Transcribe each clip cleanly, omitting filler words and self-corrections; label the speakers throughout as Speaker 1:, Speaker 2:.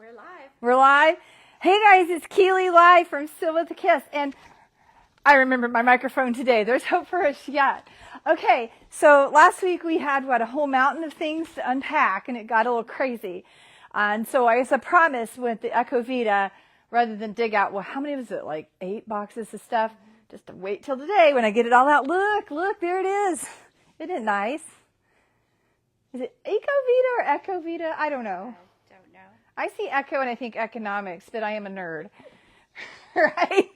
Speaker 1: We're live.
Speaker 2: We're live. Hey guys, it's Keely live from Still with a Kiss. And I remembered my microphone today. There's hope for us yet. Okay, so last week we had, a whole mountain of things to unpack, and it got a little crazy. And so as I promised with the EcoVita, rather than dig out, how many was it? Like 8 boxes of stuff? Just to wait till today when I get it all out. Look, there it is. Isn't it nice? Is it EcoVita or EcoVita? I don't know.
Speaker 1: I don't know.
Speaker 2: I see echo and I think economics, but I am a nerd, right?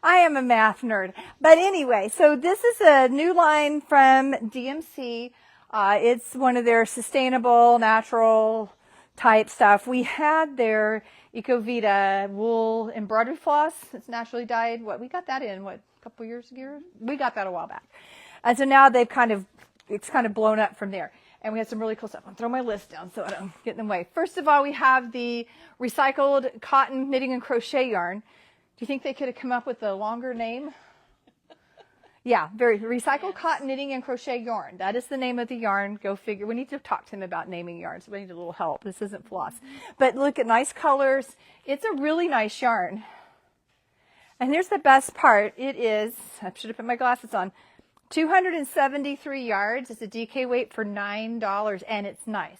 Speaker 2: I am a math nerd. But anyway, so this is a new line from DMC. It's one of their sustainable, natural type stuff. We had their EcoVita wool embroidery floss. It's naturally dyed. We got that in, a couple years ago? We got that a while back. And so now it's kind of blown up from there. And we had some really cool stuff. I'll throw my list down so I don't get in the way. First of all, we have the recycled cotton knitting and crochet yarn. Do you think they could have come up with a longer name? Yeah, recycled cotton knitting and crochet yarn. That is the name of the yarn. Go figure. We need to talk to him about naming yarns. We need a little help. This isn't floss. But look at nice colors. It's a really nice yarn. And here's the best part. It is, I should have put my glasses on, 273 yards. It's a DK weight for $9, and it's nice.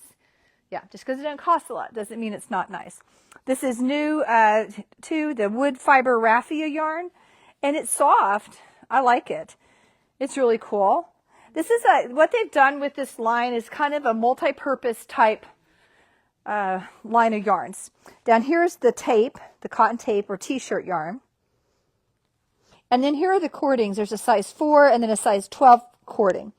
Speaker 2: Yeah, just because it doesn't cost a lot doesn't mean it's not nice. This is new to the wood fiber raffia yarn, and it's soft. I like it. It's really cool. This is what they've done with this line is kind of a multi-purpose type line of yarns. Down here is the tape, the cotton tape or t-shirt yarn. And then here are the cordings. There's a size 4 and then a size 12 cording.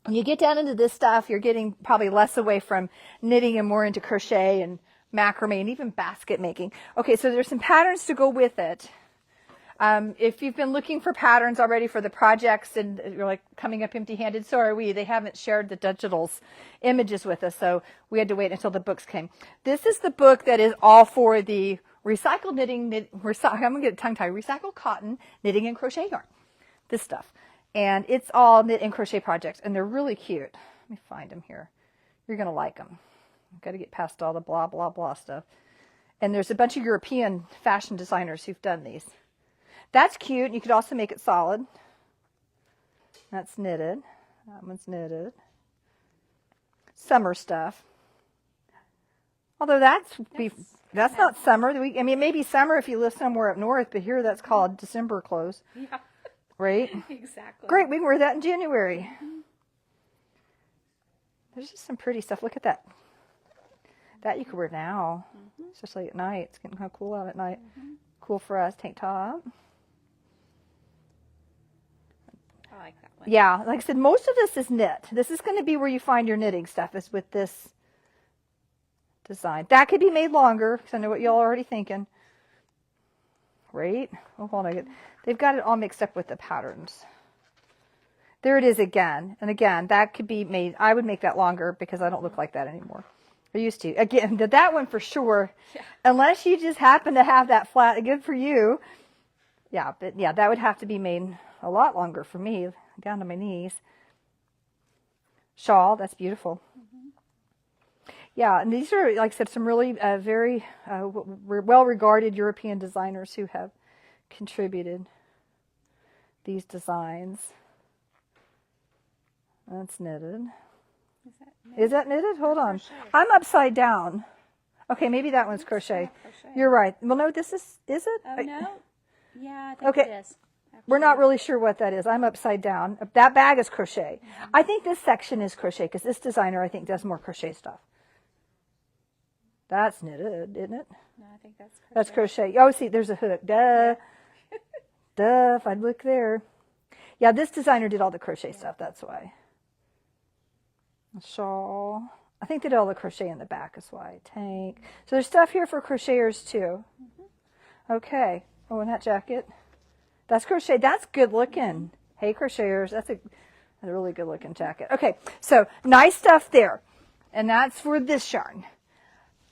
Speaker 2: When you get down into this stuff, you're getting probably less away from knitting and more into crochet and macrame and even basket making. Okay, so there's some patterns to go with it. If you've been looking for patterns already for the projects and you're like coming up empty-handed, so are we. They haven't shared the digitals images with us, so we had to wait until the books came. This is the book that is all for the recycled knitting, I'm going to get tongue-tied, recycled cotton, knitting and crochet yarn. This stuff. And it's all knit and crochet projects, and they're really cute. Let me find them here. You're going to like them. I've got to get past all the blah, blah, blah stuff. And there's a bunch of European fashion designers who've done these. That's cute. You could also make it solid. That's knitted. That one's knitted. Summer stuff. Although that's not summer. I mean, it may be summer if you live somewhere up north, but here that's called December clothes.
Speaker 1: Yeah.
Speaker 2: Right?
Speaker 1: Exactly.
Speaker 2: Great. We can wear that in January. Mm-hmm. There's just some pretty stuff. Look at that. That you could wear now, especially at night. It's getting kind of cool out at night. Mm-hmm. Cool for us. Tank top.
Speaker 1: I like that one.
Speaker 2: Yeah. Like I said, most of this is knit. This is going to be where you find your knitting stuff is with this design. That could be made longer because I know what y'all are already thinking. Right? Oh, hold on. They've got it all mixed up with the patterns. There it is again. And again, that could be made. I would make that longer because I don't look like that anymore. I used to. Again, that one for sure. Yeah. Unless you just happen to have that flat. Good for you. Yeah, but yeah, that would have to be made a lot longer for me. Down to my knees. Shawl. That's beautiful. Yeah, and these are, like I said, some really very well-regarded European designers who have contributed these designs. That's knitted. Is that knitted? Hold on.
Speaker 1: Crochet.
Speaker 2: I'm upside down. Okay, maybe that one's crochet. You're right. Well, no, this is it?
Speaker 1: Oh, no? Yeah, I think
Speaker 2: okay.
Speaker 1: it is. Actually.
Speaker 2: We're not really sure what that is. I'm upside down. That bag is crochet. Mm-hmm. I think this section is crochet because this designer, I think, does more crochet stuff. That's knitted, isn't it?
Speaker 1: No, I think that's crochet.
Speaker 2: That's crochet. Oh, see, there's a hook. Duh. Duh, if I'd look there. Yeah, this designer did all the crochet stuff. That's why. A shawl. I think they did all the crochet in the back. That's why. Tank. So there's stuff here for crocheters, too. Mm-hmm. Okay. Oh, and that jacket. That's crochet. That's good looking. Hey, crocheters. That's a really good looking jacket. Okay. So nice stuff there. And that's for this yarn.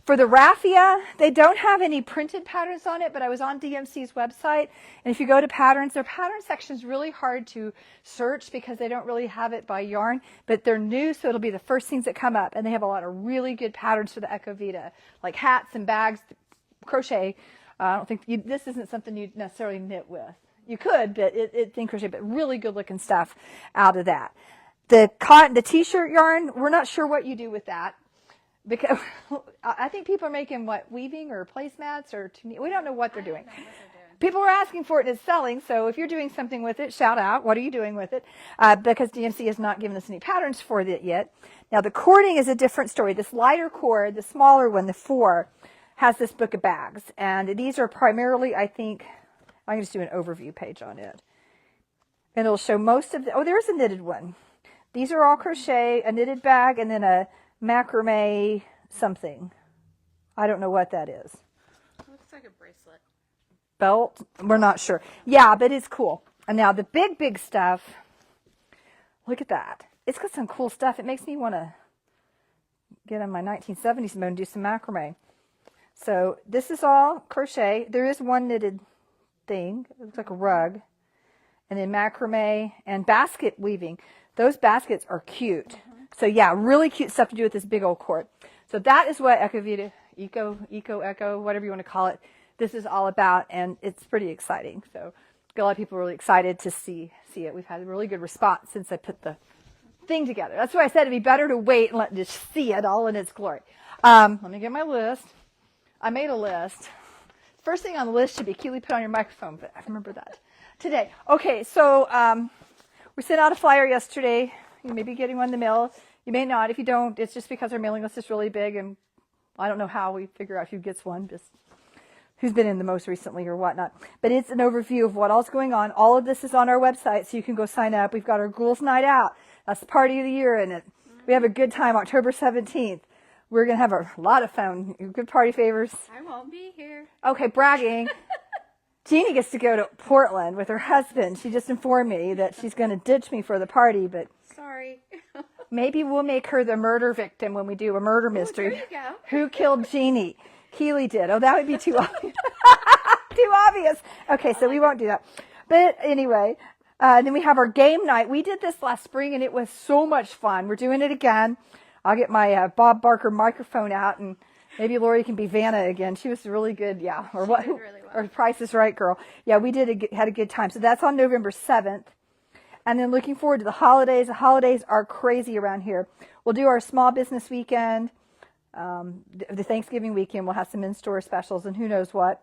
Speaker 2: For the raffia, they don't have any printed patterns on it, but I was on DMC's website, and if you go to patterns, their pattern section is really hard to search because they don't really have it by yarn, but they're new, so it'll be the first things that come up, and they have a lot of really good patterns for the EcoVita, like hats and bags, crochet. I don't think this isn't something you'd necessarily knit with. You could, but it's in crochet, but really good looking stuff out of that. The cotton, the t-shirt yarn, we're not sure what you do with that. Because I think people are making weaving or placemats or we don't know what they're doing. People are asking for it and it's selling. So if you're doing something with it, shout out. What are you doing with it? Because DMC has not given us any patterns for it yet. Now the cording is a different story. This lighter cord, the smaller one, the 4, has this book of bags, and these are primarily, I think, I'm going to just do an overview page on it, and it'll show most of the. Oh, there's a knitted one. These are all crochet, a knitted bag, and then a macrame something. I don't know what that is.
Speaker 1: Looks like a bracelet.
Speaker 2: Belt? We're not sure. Yeah, but it's cool. And now the big stuff, look at that. It's got some cool stuff. It makes me want to get on my 1970s mode and do some macrame. So this is all crochet. There is one knitted thing. It looks like a rug. And then macrame and basket weaving. Those baskets are cute. So yeah, really cute stuff to do with this big old cord. So that is what EcoVita, Echo, whatever you want to call it, this is all about, and it's pretty exciting. So a lot of people are really excited to see it. We've had a really good response since I put the thing together. That's why I said it'd be better to wait and let just see it all in its glory. Let me get my list. I made a list. First thing on the list should be Keely, put on your microphone, but I remember that today. Okay, so we sent out a flyer yesterday. You may be getting one in the mail. You may not. If you don't, it's just because our mailing list is really big, and I don't know how we figure out who gets one, just who's been in the most recently or whatnot. But it's an overview of what all's going on. All of this is on our website, so you can go sign up. We've got our Ghouls Night Out. That's the party of the year, and we have a good time, October 17th. We're going to have a lot of fun. Good party favors.
Speaker 1: I won't be here.
Speaker 2: Okay, bragging. Jeannie gets to go to Portland with her husband. She just informed me that she's going to ditch me for the party, but
Speaker 1: Sorry.
Speaker 2: maybe we'll make her the murder victim when we do a murder mystery.
Speaker 1: There you go.
Speaker 2: Who killed Jeannie? Keely did. Oh, that would be too obvious. Too obvious. Okay, so we won't do that. But anyway, then we have our game night. We did this last spring, and it was so much fun. We're doing it again. I'll get my Bob Barker microphone out, and maybe Lori can be Vanna again. She was really good, yeah. Or what?
Speaker 1: Really well.
Speaker 2: Or Price is Right girl. Yeah, we had a good time. So that's on November 7th. And then looking forward to the holidays. The holidays are crazy around here. We'll do our small business weekend. The Thanksgiving weekend, we'll have some in-store specials and who knows what.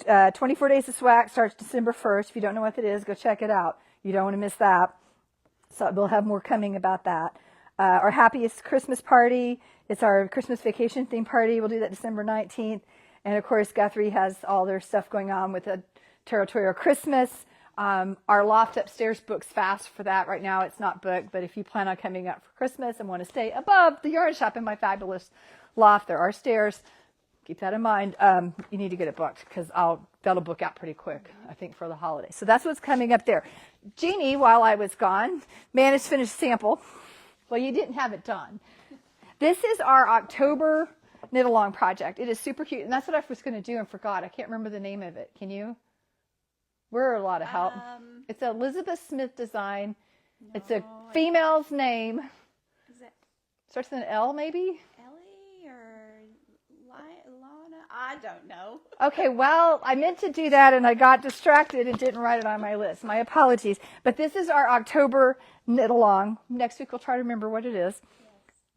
Speaker 2: 24 Days of Swag starts December 1st. If you don't know what it is, go check it out. You don't want to miss that. So we'll have more coming about that. Our happiest Christmas party, it's our Christmas vacation theme party. We'll do that December 19th. And of course, Guthrie has all their stuff going on with the Territorial Christmas. Our loft upstairs books fast for that. Right now it's not booked, but if you plan on coming up for Christmas and want to stay above the yarn shop in my fabulous loft, there are stairs. Keep that in mind. You need to get it booked because that'll book out pretty quick, I think, for the holidays. So that's what's coming up there. Jeannie, while I was gone, managed to finish sample. Well, you didn't have it done. This is our October knit along project. It is super cute, and that's what I was going to do and forgot. I can't remember the name of it. Can you? We're a lot of help. It's an Elizabeth Smith design. No, it's a female's name.
Speaker 1: Is it
Speaker 2: starts with an L, maybe?
Speaker 1: Ellie or Lana? I don't know.
Speaker 2: Okay, well, I meant to do that, and I got distracted and didn't write it on my list. My apologies. But this is our October knit along. Next week we'll try to remember what it is.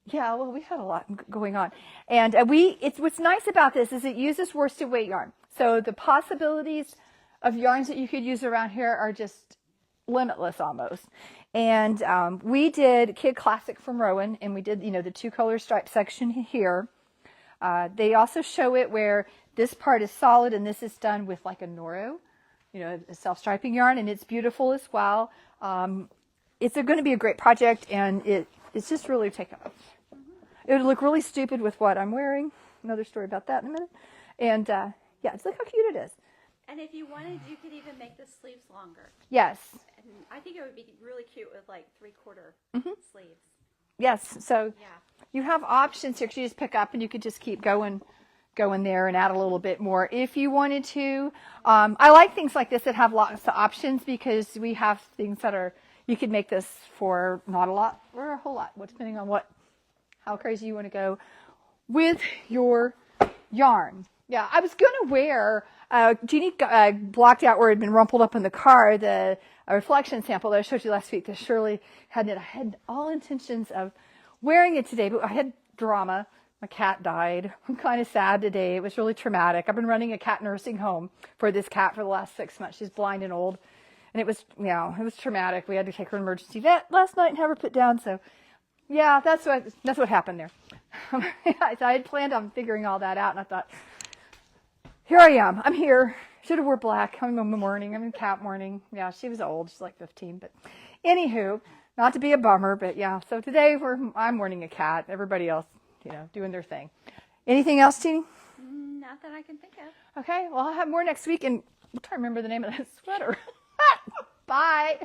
Speaker 2: Yeah, well, we've had a lot going on. And what's nice about this is it uses worsted weight yarn. So the possibilities of yarns that you could use around here are just limitless almost. And we did Kid Classic from Rowan, and we did, the 2-color stripe section here. They also show it where this part is solid and this is done with like a Noro, a self-striping yarn, and it's beautiful as well. It's going to be a great project, and it's just really taken off. It would look really stupid with what I'm wearing. Another story about that in a minute. And yeah, just look how cute it is.
Speaker 1: And if you wanted, you could even make the sleeves longer.
Speaker 2: Yes.
Speaker 1: And I think it would be really cute with like 3/4 sleeves.
Speaker 2: Yes. So
Speaker 1: Yeah.
Speaker 2: you have options here. You just pick up and you could just keep going go in there and add a little bit more if you wanted to. I like things like this that have lots of options because we have things that are, you could make this for not a lot or a whole lot, depending on how crazy you want to go with your yarn. Yeah, I was going to wear, Jeannie blocked out where it had been rumpled up in the car, the reflection sample that I showed you last week that Shirley had it. I had all intentions of wearing it today, but I had drama. My cat died. I'm kind of sad today. It was really traumatic. I've been running a cat nursing home for this cat for the last 6 months. She's blind and old. And it was traumatic. We had to take her to emergency vet last night and have her put down. So yeah, that's what happened there. So I had planned on figuring all that out, and I thought, here I am. I'm here. Should have wore black. I'm in mourning. I'm in cat mourning. Yeah, she was old. She's like 15. But anywho, not to be a bummer, but yeah. So today I'm mourning a cat. Everybody else, doing their thing. Anything else, Jeannie?
Speaker 1: Not that I can think of.
Speaker 2: Okay. Well, I'll have more next week, and I'm trying to remember the name of that sweater. Bye.